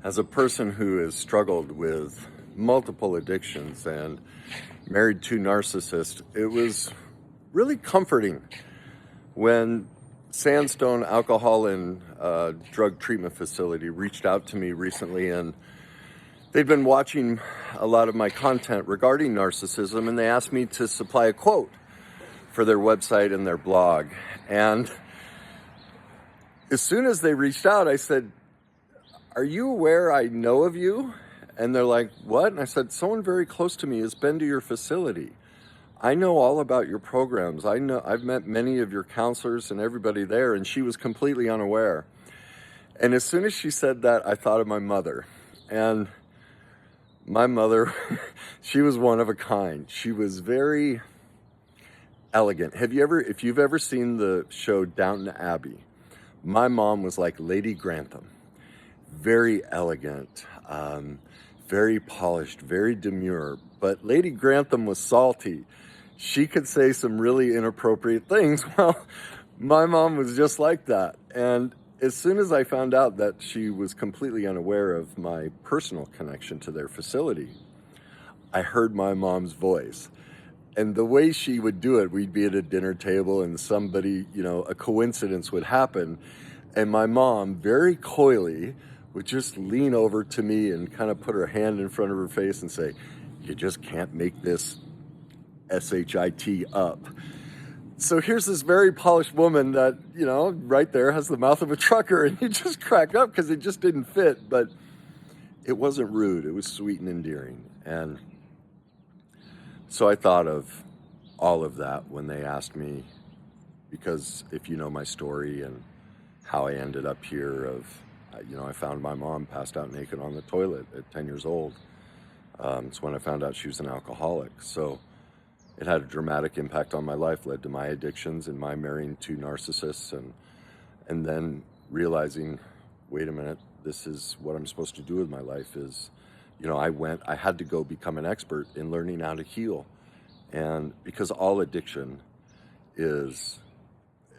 As a person who has struggled with multiple addictions and married two narcissists, it was really comforting when Sandstone Alcohol and Drug Treatment Facility reached out to me recently, and they'd been watching a lot of my content regarding narcissism, and they asked me to supply a quote for their website and their blog. And as soon as they reached out, I said, "Are you aware I know of you?" And they're like, "What?" And I said, "Someone very close to me has been to your facility. I know all about your programs. I've met many of your counselors and everybody there." And she was completely unaware. And as soon as she said that, I thought of my mother. And my mother, she was one of a kind. She was very elegant. If you've ever seen the show Downton Abbey, my mom was like Lady Grantham. Very elegant, very polished, very demure. But Lady Grantham was salty. She could say some really inappropriate things. Well, my mom was just like that. And as soon as I found out that she was completely unaware of my personal connection to their facility, I heard my mom's voice. And the way she would do it, we'd be at a dinner table and somebody, a coincidence would happen. And my mom, very coyly, would just lean over to me and kind of put her hand in front of her face and say, "You just can't make this SHIT up." So here's this very polished woman that, right there has the mouth of a trucker, and you just crack up because it just didn't fit. But it wasn't rude. It was sweet and endearing. And so I thought of all of that when they asked me, because if you know my story and how I ended up here I found my mom passed out naked on the toilet at 10 years old. It's when I found out she was an alcoholic. So it had a dramatic impact on my life, led to my addictions and my marrying two narcissists, and then realizing, wait a minute, this is what I'm supposed to do with my life is, I had to go become an expert in learning how to heal. And because all addiction is,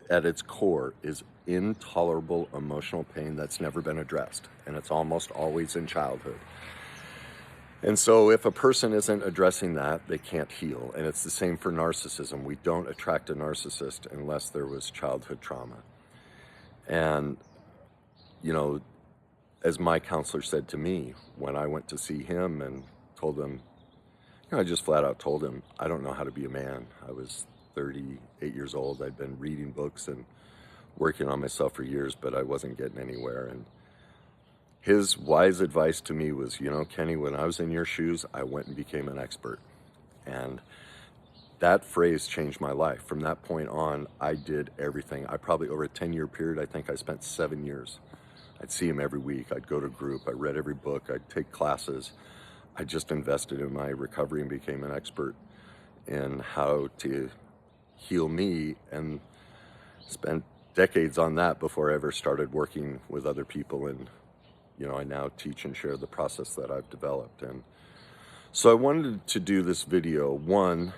at its core, is intolerable emotional pain that's never been addressed. And it's almost always in childhood. And so if a person isn't addressing that, they can't heal. And it's the same for narcissism. We don't attract a narcissist unless there was childhood trauma. And, as my counselor said to me when I went to see him and told him, I just flat out told him, I don't know how to be a man. I was 38 years old. I'd been reading books and working on myself for years, but I wasn't getting anywhere. And his wise advice to me was, Kenny, when I was in your shoes, I went and became an expert. And that phrase changed my life. From that point on, I did everything. I probably, over a 10-year period, I think I spent 7 years. I'd see him every week. I'd go to group. I read every book. I'd take classes. I just invested in my recovery and became an expert in how to heal me, and spent decades on that before I ever started working with other people. And I now teach and share the process that I've developed. And so I wanted to do this video, one,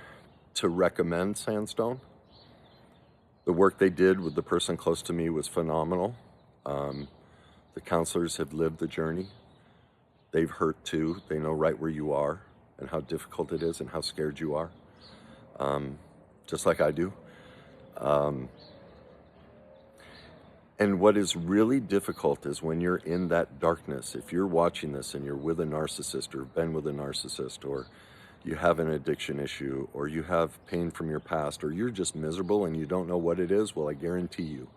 to recommend Sandstone. The work they did with the person close to me was phenomenal. The counselors have lived the journey. They've hurt too. They know right where you are and how difficult it is and how scared you are, just like I do. And what is really difficult is when you're in that darkness, if you're watching this and you're with a narcissist or been with a narcissist, or you have an addiction issue, or you have pain from your past, or you're just miserable and you don't know what it is, well, I guarantee you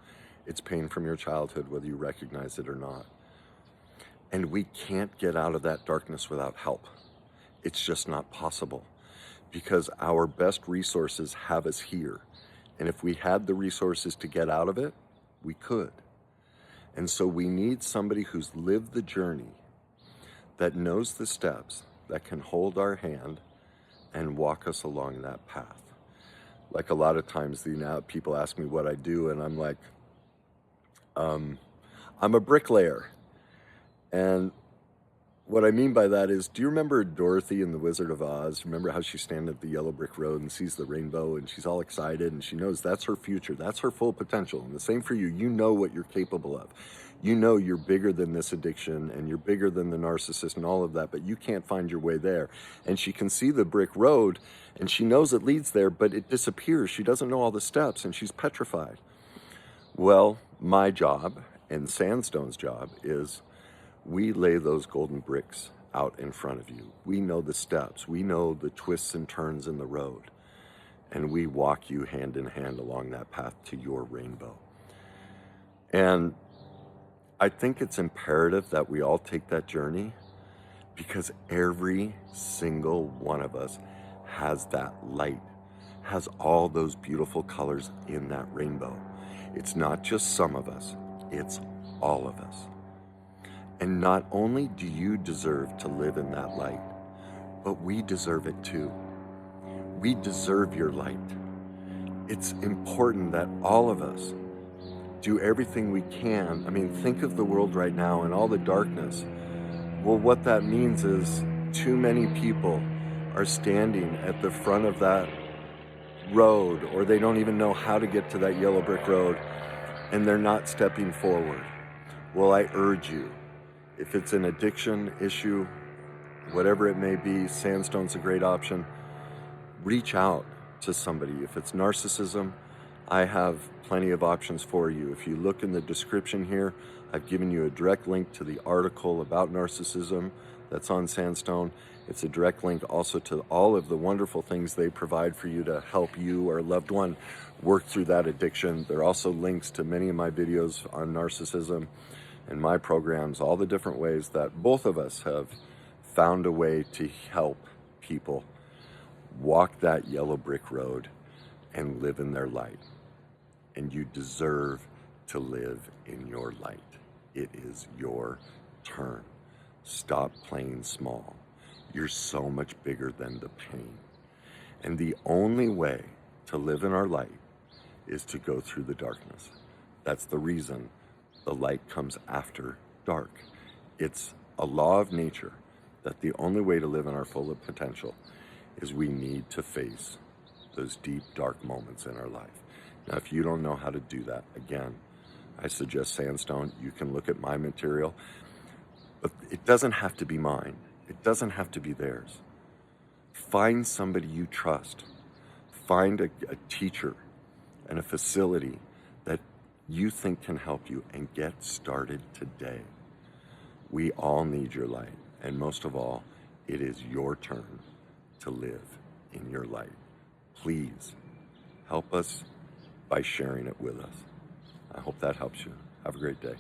it's pain from your childhood, whether you recognize it or not. And we can't get out of that darkness without help. It's just not possible, because our best resources have us here. And if we had the resources to get out of it, we could. And so we need somebody who's lived the journey, that knows the steps, that can hold our hand and walk us along that path. Like a lot of times people ask me what I do, and I'm like, I'm a bricklayer. And what I mean by that is, do you remember Dorothy in The Wizard of Oz? Remember how she's standing at the yellow brick road and sees the rainbow and she's all excited and she knows that's her future, that's her full potential. And the same for you. You know what you're capable of. You know you're bigger than this addiction and you're bigger than the narcissist and all of that, but you can't find your way there. And she can see the brick road and she knows it leads there, but it disappears. She doesn't know all the steps and she's petrified. Well, my job and Sandstone's job is we lay those golden bricks out in front of you. We know the steps. We know the twists and turns in the road. And we walk you hand in hand along that path to your rainbow. And I think it's imperative that we all take that journey because every single one of us has that light, has all those beautiful colors in that rainbow. It's not just some of us, it's all of us. And not only do you deserve to live in that light, but we deserve it too. We deserve your light. It's important that all of us do everything we can. I mean, think of the world right now and all the darkness. Well, what that means is too many people are standing at the front of that road, or they don't even know how to get to that yellow brick road, and they're not stepping forward. Well, I urge you, if it's an addiction issue, whatever it may be, Sandstone's a great option. Reach out to somebody. If it's narcissism, I have plenty of options for you. If you look in the description here, I've given you a direct link to the article about narcissism that's on Sandstone. It's a direct link also to all of the wonderful things they provide for you to help you or a loved one work through that addiction. There are also links to many of my videos on narcissism and my programs, all the different ways that both of us have found a way to help people walk that yellow brick road and live in their light. And you deserve to live in your light. It is your turn. Stop playing small. You're so much bigger than the pain. And the only way to live in our light is to go through the darkness. That's the reason the light comes after dark. It's a law of nature that the only way to live in our full potential is we need to face those deep, dark moments in our life. Now, if you don't know how to do that, again, I suggest Sandstone. You can look at my material, but it doesn't have to be mine. It doesn't have to be theirs. Find somebody you trust. Find a teacher and a facility that you think can help you and get started today. We all need your light, and most of all, it is your turn to live in your light. Please help us by sharing it with us. I hope that helps you. Have a great day.